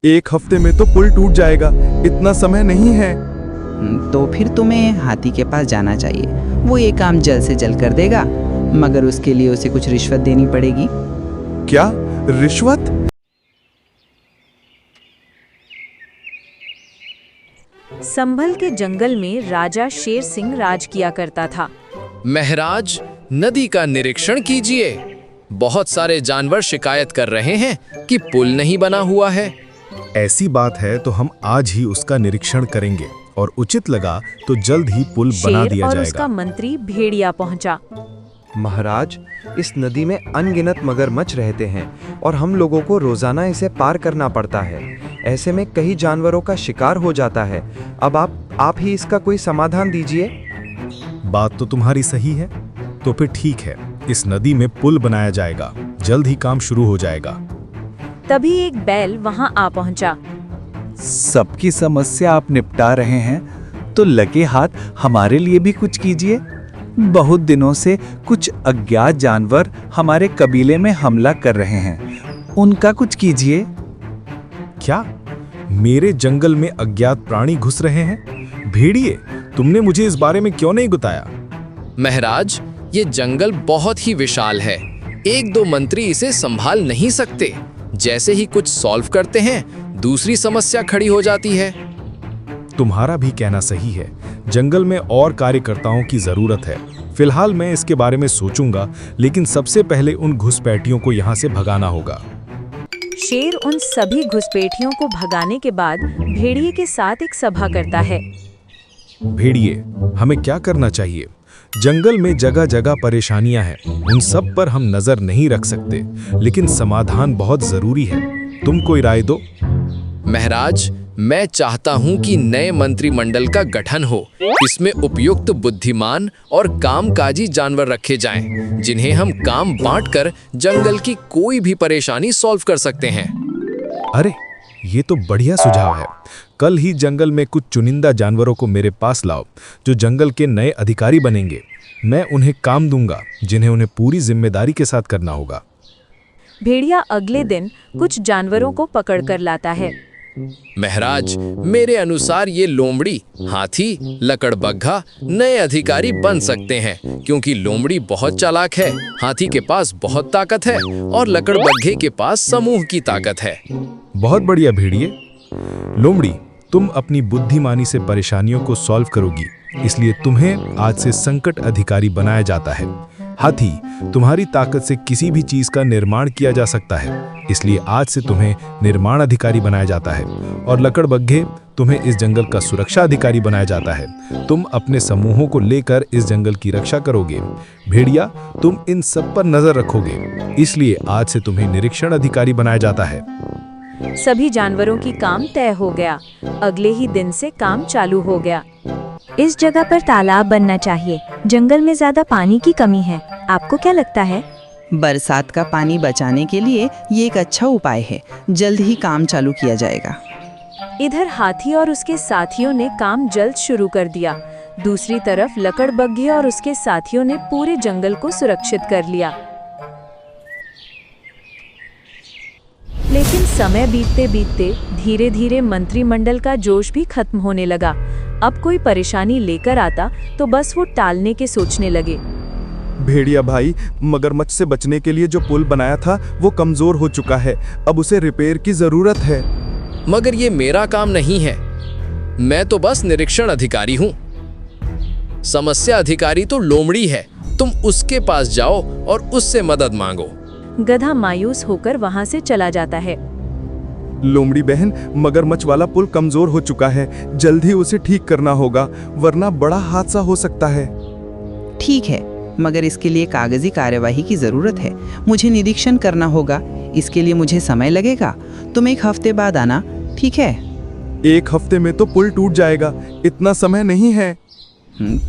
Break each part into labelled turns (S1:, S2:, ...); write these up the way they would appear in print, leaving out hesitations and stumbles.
S1: 1 हफ्ते में तो पुल टूट जाएगा, इतना समय नहीं है।
S2: तो फिर तुम्हें हाथी के पास जाना चाहिए। वो ये काम जल्द से जल्द कर देगा, मगर उसके लिए उसे कुछ रिश्वत देनी पड़ेगी।
S1: क्या रिश्वत?
S3: संभल के जंगल में राजा शेर सिंह राज किया करता था।
S4: महराज, नदी का निरीक्षण कीजिए। बहुत सारे जानवर शिकायत कर रहे हैं कि पुल नहीं बना हुआ है।
S1: ऐसी बात है तो हम आज ही उसका निरीक्षण करेंगे और उचित लगा तो जल्द ही पुल बना
S3: शेर
S1: दिया
S3: और
S1: जाएगा।
S3: उसका मंत्री भेड़िया पहुंचा।
S5: महाराज, इस नदी में अनगिनत मगरमच्छ रहते हैं और हम लोगों को रोजाना इसे पार करना पड़ता है। ऐसे में कई जानवरों का शिकार हो जाता है। अब आप ही इसका कोई समाधान दीजिए।
S1: बात तो तुम्हारी सही है, तो फिर ठीक है, इस नदी में पुल बनाया जाएगा, जल्द ही काम शुरू हो जाएगा।
S3: तभी एक बैल वहां आ पहुंचा।
S6: सबकी समस्या आप निपटा रहे हैं तो लगे हाथ हमारे लिए भी कुछ कीजिए। बहुत दिनों से कुछ अज्ञात जानवर हमारे कबीले में हमला कर रहे हैं, उनका कुछ कीजिए।
S1: क्या मेरे जंगल में अज्ञात प्राणी घुस रहे हैं? भेड़िए, तुमने मुझे इस बारे में क्यों नहीं बताया?
S4: महराज, ये जंगल बहुत ही विशाल है। 1-2 मंत्री इसे संभाल नहीं सकते। जैसे ही कुछ सॉल्व करते हैं, दूसरी समस्या खड़ी हो जाती है।
S1: तुम्हारा भी कहना सही है, जंगल में और कार्यकर्ताओं की जरूरत है। फिलहाल मैं इसके बारे में सोचूंगा, लेकिन सबसे पहले उन घुसपैठियों को यहाँ से भगाना होगा।
S3: शेर उन सभी घुसपैठियों को भगाने के बाद भेड़िए के साथ एक सभा करता है।
S1: भेड़िए, हमें क्या करना चाहिए? जंगल में जगह जगह परेशानियां हैं, उन सब पर हम नजर नहीं रख सकते, लेकिन समाधान बहुत जरूरी है। तुम कोई राय दो।
S4: महराज, मैं चाहता हूं कि नए मंत्रिमंडल का गठन हो। इसमें उपयुक्त, बुद्धिमान और कामकाजी जानवर रखे जाएं, जिन्हें हम काम बांटकर जंगल की कोई भी परेशानी सॉल्व कर सकते हैं।
S1: अरे, ये तो बढ़िया सुझाव है। कल ही जंगल में कुछ चुनिंदा जानवरों को मेरे पास लाओ, जो जंगल के नए अधिकारी बनेंगे। मैं उन्हें काम दूंगा, जिन्हें उन्हें पूरी जिम्मेदारी के साथ करना होगा।
S3: भेड़िया अगले दिन कुछ जानवरों को पकड़कर लाता है।
S4: महराज, मेरे अनुसार ये लोमड़ी, हाथी, लकड़बग्घा नए अधिकारी बन सकते हैं, क्योंकि लोमड़ी बहुत चालाक है, हाथी के पास बहुत ताकत है और लकड़बग्घे के पास समूह की ताकत है।
S1: बहुत बढ़िया भेड़िए। लोमड़ी, तुम अपनी बुद्धिमानी से परेशानियों को सॉल्व करोगी, इसलिए तुम्हें आज से संकट अधिकारी बनाया जाता है। हाथी, तुम्हारी ताकत से किसी भी चीज का निर्माण किया जा सकता है, इसलिए आज से तुम्हें निर्माण अधिकारी बनाया जाता है। और लकड़बग्घे, तुम्हें इस जंगल का सुरक्षा अधिकारी बनाया जाता है। तुम अपने समूहों को लेकर इस जंगल की रक्षा करोगे। भेड़िया, तुम इन सब पर नजर रखोगे, इसलिए आज से तुम्हें निरीक्षण अधिकारी बनाया जाता है।
S3: सभी जानवरों की काम तय हो गया। अगले ही दिन से काम चालू हो गया।
S7: इस जगह पर तालाब बनना चाहिए। जंगल में ज्यादा पानी की कमी है। आपको क्या लगता है?
S2: बरसात का पानी बचाने के लिए ये एक अच्छा उपाय है। जल्द ही काम चालू किया जाएगा।
S3: इधर हाथी और उसके साथियों ने काम जल्द शुरू कर दिया। दूसरी तरफ लकड़बग्घे और उसके साथियों ने पूरे जंगल को सुरक्षित कर लिया। लेकिन समय बीतते बीतते धीरे धीरे मंत्रिमंडल का जोश भी खत्म होने लगा। अब कोई परेशानी लेकर आता तो बस वो टालने के सोचने लगे।
S1: भेड़िया भाई, मगरमच्छ से बचने के लिए जो पुल बनाया था वो कमजोर हो चुका है, अब उसे रिपेयर की जरूरत है।
S4: मगर ये मेरा काम नहीं है, मैं तो बस निरीक्षण अधिकारी हूँ। समस्या अधिकारी तो लोमड़ी है, तुम उसके पास जाओ और उससे मदद मांगो।
S3: गधा मायूस होकर वहां से चला जाता है।
S1: लोमड़ी बहन, मगरमच्छ वाला पुल कमजोर हो चुका है, जल्द ही उसे ठीक करना होगा, वरना बड़ा हादसा हो सकता है।
S2: ठीक है, मगर इसके लिए कागजी कार्यवाही की जरूरत है। मुझे निरीक्षण करना होगा, इसके लिए मुझे समय लगेगा। तुम 1 हफ्ते बाद आना, ठीक है?
S1: 1 हफ्ते में तो पुल टूट जाएगा, इतना समय नहीं है।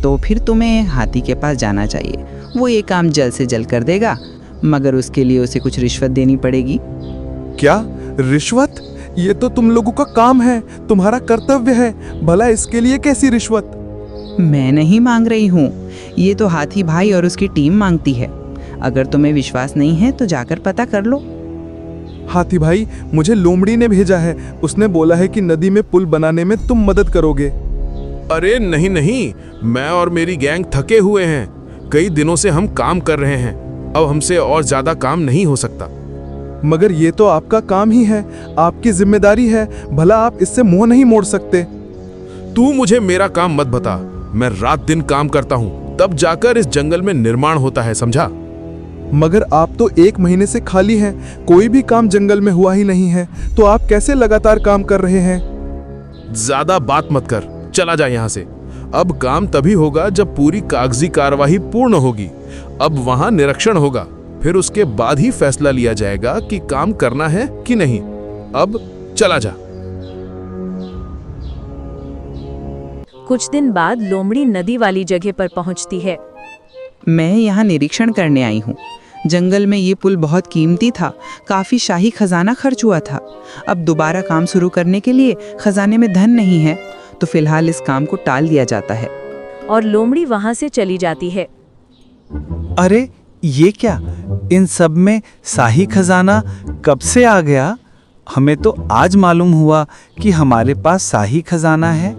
S2: तो फिर तुम्हें हाथी के पास जाना चाहिए। वो ये काम जल्द से जल्द कर देगा, मगर उसके लिए उसे कुछ रिश्वत देनी पड़ेगी।
S1: क्या रिश्वत? ये तो तुम लोगों का काम है, तुम्हारा कर्तव्य है, भला इसके लिए कैसी रिश्वत?
S2: मैं नहीं मांग रही हूँ, ये तो हाथी भाई और उसकी टीम मांगती है। अगर तुम्हें विश्वास नहीं है तो जाकर पता कर लो।
S1: हाथी भाई, मुझे लोमड़ी ने भेजा है। उसने बोला है कि नदी में पुल बनाने में तुम मदद करोगे।
S8: अरे नहीं नहीं, मैं और मेरी गैंग थके हुए हैं। कई दिनों से हम काम कर रहे हैं, अब हमसे और ज्यादा काम नहीं हो सकता।
S1: मगर ये तो आपका काम ही है, आपकी जिम्मेदारी है, भला आप इससे मुंह नहीं मोड़ सकते।
S8: तू मुझे मेरा काम मत बता। मैं रात दिन काम करता हूँ, तब जाकर इस जंगल में निर्माण होता है, समझा?
S1: मगर आप तो 1 महीने से खाली हैं, कोई भी काम जंगल में हुआ ही नहीं है, तो आप कैसे लगातार काम कर रहे हैं?
S8: ज्यादा बात मत कर, चला जा यहाँ से। अब काम तभी होगा जब पूरी कागजी कार्यवाही पूर्ण होगी। अब वहां निरीक्षण होगा, फिर उसके बाद ही फैसला लिया जाएगा कि काम करना है कि नहीं। अब चला जा।
S3: कुछ दिन बाद लोमड़ी नदी वाली जगह पर पहुंचती है।
S2: मैं यहाँ निरीक्षण करने आई हूँ। जंगल में ये पुल बहुत कीमती था, काफ़ी शाही खजाना खर्च हुआ था। अब दोबारा काम शुरू करने के लिए खजाने में धन नहीं है, तो फिलहाल इस काम को टाल दिया जाता है।
S3: और लोमड़ी वहां से चली जाती है।
S6: अरे ये क्या, इन सब में शाही खजाना कब से आ गया? हमें तो आज मालूम हुआ कि हमारे पास शाही खजाना है।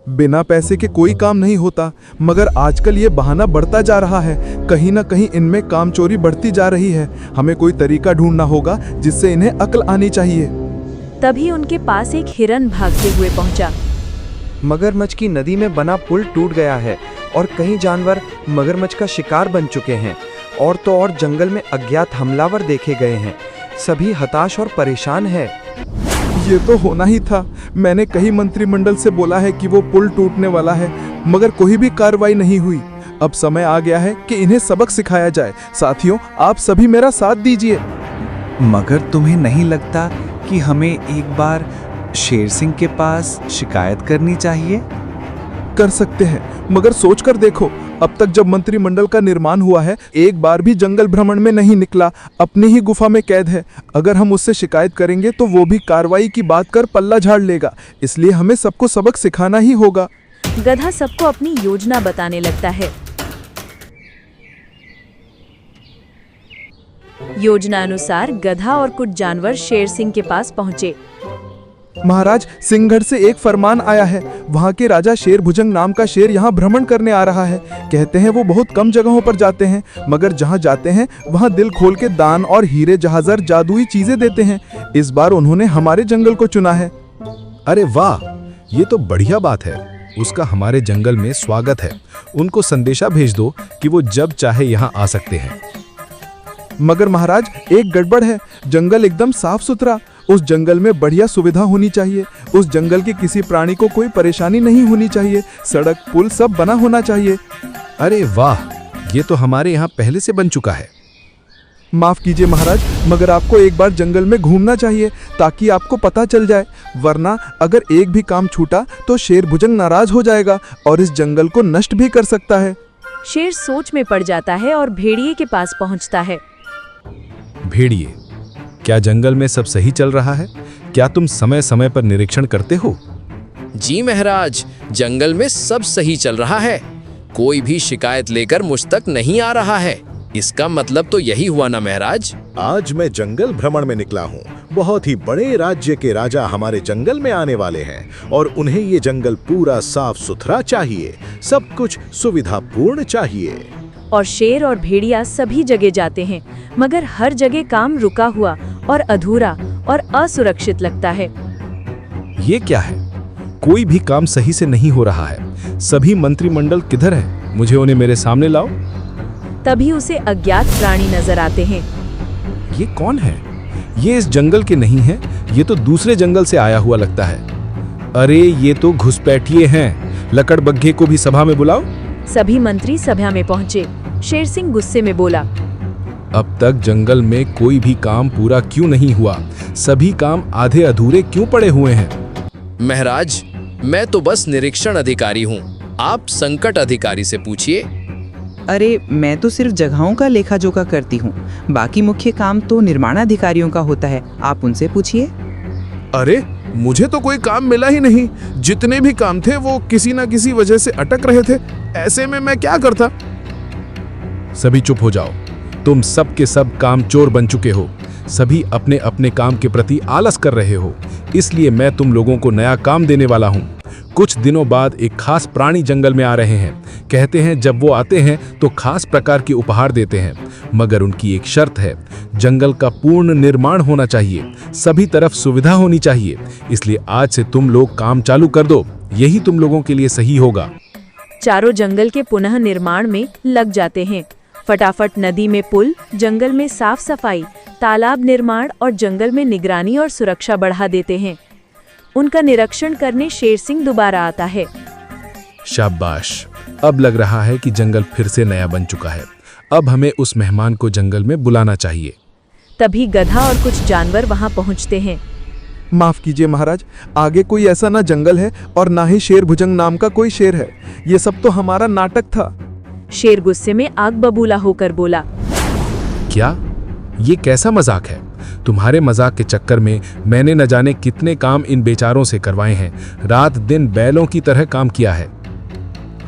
S1: बिना पैसे के कोई काम नहीं होता, मगर आजकल ये बहाना बढ़ता जा रहा है। कहीं ना कहीं इनमें काम चोरी बढ़ती जा रही है। हमें कोई तरीका ढूंढना होगा जिससे इन्हें अक्ल आनी चाहिए।
S3: तभी उनके पास एक हिरन भागते हुए पहुंचा।
S5: मगरमच्छ की नदी में बना पुल टूट गया है और कई जानवर मगरमच्छ का शिकार बन चुके हैं। और तो और जंगल में अज्ञात हमलावर देखे गए हैं। सभी हताश और परेशान है।
S1: ये तो होना ही था। मैंने कई मंत्रिमंडल से बोला है कि वो पुल टूटने वाला है, मगर कोई भी कार्रवाई नहीं हुई। अब समय आ गया है कि इन्हें सबक सिखाया जाए। साथियों, आप सभी मेरा साथ दीजिए।
S6: मगर तुम्हें नहीं लगता कि हमें एक बार शेर सिंह के पास शिकायत करनी चाहिए?
S1: कर सकते हैं, मगर सोच कर देखो, अब तक जब मंत्रिमंडल का निर्माण हुआ है, एक बार भी जंगल भ्रमण में नहीं निकला, अपनी ही गुफा में कैद है। अगर हम उससे शिकायत करेंगे तो वो भी कार्रवाई की बात कर पल्ला झाड़ लेगा। इसलिए हमें सबको सबक सिखाना ही होगा।
S3: गधा सबको अपनी योजना बताने लगता है। योजना अनुसार गधा और कुछ जानवर शेर सिंह के पास पहुंचे।
S1: महाराज, सिंहगढ़ से एक फरमान आया है। वहाँ के राजा शेरभुजंग नाम का शेर यहाँ भ्रमण करने आ रहा है। कहते हैं वो बहुत कम जगहों पर जाते हैं, मगर जहाँ जाते हैं वहाँ दिल खोल के दान और हीरे जहाजर जादुई चीजें देते हैं। इस बार उन्होंने हमारे जंगल को चुना है।
S9: अरे वाह, ये तो बढ़िया बात है। उसका हमारे जंगल में स्वागत है। उनको संदेशा भेज दो कि वो जब चाहे यहाँ आ सकते हैं।
S1: मगर महाराज, एक गड़बड़ है। जंगल एकदम साफ सुथरा। उस जंगल में बढ़िया सुविधा होनी चाहिए। उस जंगल के किसी प्राणी को कोई परेशानी नहीं होनी चाहिए। सड़क पुल सब बना होना चाहिए।
S9: अरे वाह, ये तो हमारे यहाँ पहले से बन चुका है।
S1: माफ कीजिए महाराज, मगर आपको एक बार जंगल में घूमना चाहिए ताकि आपको पता चल जाए, वरना अगर एक भी काम छूटा तो शेरभुजंग नाराज हो जाएगा और इस जंगल को नष्ट भी कर सकता है।
S3: शेर सोच में पड़ जाता है और भेड़िए के पास पहुंचता है।
S9: भेड़िए, क्या जंगल में सब सही चल रहा है? क्या तुम समय समय पर निरीक्षण करते हो?
S4: जी महाराज, जंगल में सब सही चल रहा है। कोई भी शिकायत लेकर मुझ तक नहीं आ रहा है। इसका मतलब तो यही हुआ ना महाराज?
S10: आज मैं जंगल भ्रमण में निकला हूँ। बहुत ही बड़े राज्य के राजा हमारे जंगल में आने वाले हैं और उन्हें ये जंगल पूरा साफ सुथरा चाहिए, सब कुछ सुविधापूर्ण चाहिए।
S3: और शेर और भेड़िया सभी जगह जाते हैं, मगर हर जगह काम रुका हुआ और अधूरा और असुरक्षित लगता है।
S9: ये क्या है? कोई भी काम सही से नहीं हो रहा है। सभी मंत्रिमंडल किधर है? मुझे उन्हें मेरे सामने लाओ।
S3: तभी उसे अज्ञात प्राणी नजर आते हैं।
S9: ये कौन है? ये इस जंगल के नहीं है, ये तो दूसरे जंगल से आया हुआ लगता है। अरे ये तो घुसपैठिए हैं। लकड़बग्घे को भी सभा में बुलाओ।
S3: सभी मंत्री सभा में पहुंचे। शेर सिंह गुस्से में बोला,
S9: अब तक जंगल में कोई भी काम पूरा क्यों नहीं हुआ? सभी काम आधे अधूरे क्यों पड़े हुए हैं?
S4: महाराज, मैं तो बस निरीक्षण अधिकारी हूँ। आप संकट अधिकारी से पूछिए।
S2: अरे मैं तो सिर्फ जगहों का लेखा जोखा करती हूँ, बाकी मुख्य काम तो निर्माणाधिकारियों का होता है। आप उनसे पूछिए।
S8: अरे मुझे तो कोई काम मिला ही नहीं। जितने भी काम थे वो किसी न किसी वजह से अटक रहे थे। ऐसे में मैं क्या करता?
S9: सभी चुप हो जाओ।
S1: तुम सब के सब कामचोर बन चुके हो। सभी अपने अपने काम के प्रति आलस कर रहे हो। इसलिए मैं तुम लोगों को नया काम देने वाला हूँ। कुछ दिनों बाद एक खास प्राणी जंगल में आ रहे हैं। कहते हैं जब वो आते हैं तो खास प्रकार के उपहार देते हैं, मगर उनकी एक शर्त है, जंगल का पूर्ण निर्माण होना चाहिए, सभी तरफ सुविधा होनी चाहिए। इसलिए आज से तुम लोग काम चालू कर दो, यही तुम लोगों के लिए सही होगा।
S3: चारों जंगल के पुनः निर्माण में लग जाते हैं। फटाफट नदी में पुल, जंगल में साफ सफाई, तालाब निर्माण और जंगल में निगरानी और सुरक्षा बढ़ा देते हैं। उनका निरीक्षण करने शेर सिंह दोबारा आता है।
S1: शाबाश, अब लग रहा है कि जंगल फिर से नया बन चुका है। अब हमें उस मेहमान को जंगल में बुलाना चाहिए।
S3: तभी गधा और कुछ जानवर वहां पहुंचते हैं।
S11: माफ कीजिए महाराज, आगे कोई ऐसा ना जंगल है और ना ही शेर भुजंग नाम का कोई शेर है। ये सब तो हमारा नाटक था।
S3: शेर गुस्से में आग बबूला होकर बोला,
S1: क्या ये कैसा मजाक है? तुम्हारे मजाक के चक्कर में मैंने न जाने कितने काम इन बेचारों से करवाए हैं। रात दिन बैलों की तरह काम किया है।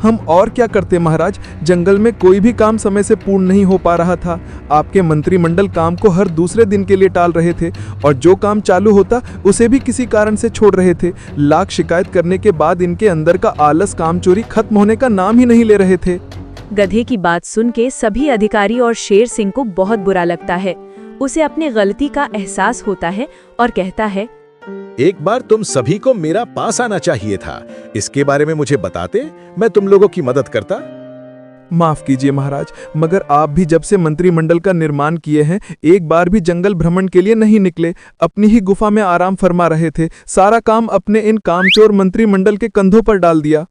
S11: हम और क्या करते महाराज, जंगल में कोई भी काम समय से पूर्ण नहीं हो पा रहा था। आपके मंत्रिमंडल काम को हर दूसरे दिन के लिए टाल रहे थे और जो काम चालू होता उसे भी किसी कारण से छोड़ रहे थे। लाख शिकायत करने के बाद इनके अंदर का आलस, कामचोरी खत्म होने का नाम ही नहीं ले रहे थे।
S3: गधे की बात सुन के सभी अधिकारी और शेर सिंह को बहुत बुरा लगता है। उसे अपनी गलती का एहसास होता है और कहता है,
S10: एक बार तुम सभी को मेरा पास आना चाहिए था। इसके बारे में मुझे बताते, मैं तुम लोगों की मदद करता।
S11: माफ कीजिए महाराज, मगर आप भी जब से मंत्रिमंडल का निर्माण किए हैं एक बार भी जंगल भ्रमण के लिए नहीं निकले। अपनी ही गुफा में आराम फरमा रहे थे। सारा काम अपने इन कामचोर मंत्रिमंडल के कंधों पर डाल दिया।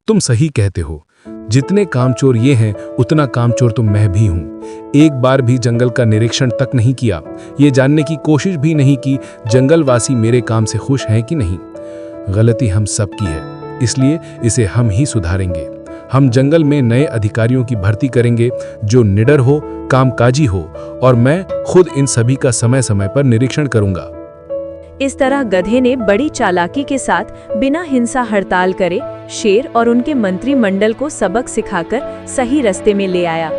S1: तुम सही कहते हो। जितने कामचोर ये हैं, उतना कामचोर तो मैं भी हूँ। एक बार भी जंगल का निरीक्षण तक नहीं किया, ये जानने की कोशिश भी नहीं की जंगलवासी मेरे काम से खुश हैं कि नहीं। गलती हम सबकी है, इसलिए इसे हम ही सुधारेंगे। हम जंगल में नए अधिकारियों की भर्ती करेंगे जो निडर हो, कामकाजी हो, और मैं खुद इन सभी का समय समय पर निरीक्षण करूंगा।
S3: इस तरह गधे ने बड़ी चालाकी के साथ बिना हिंसा हड़ताल करे शेर और उनके मंत्रिमंडल को सबक सिखाकर सही रास्ते में ले आया।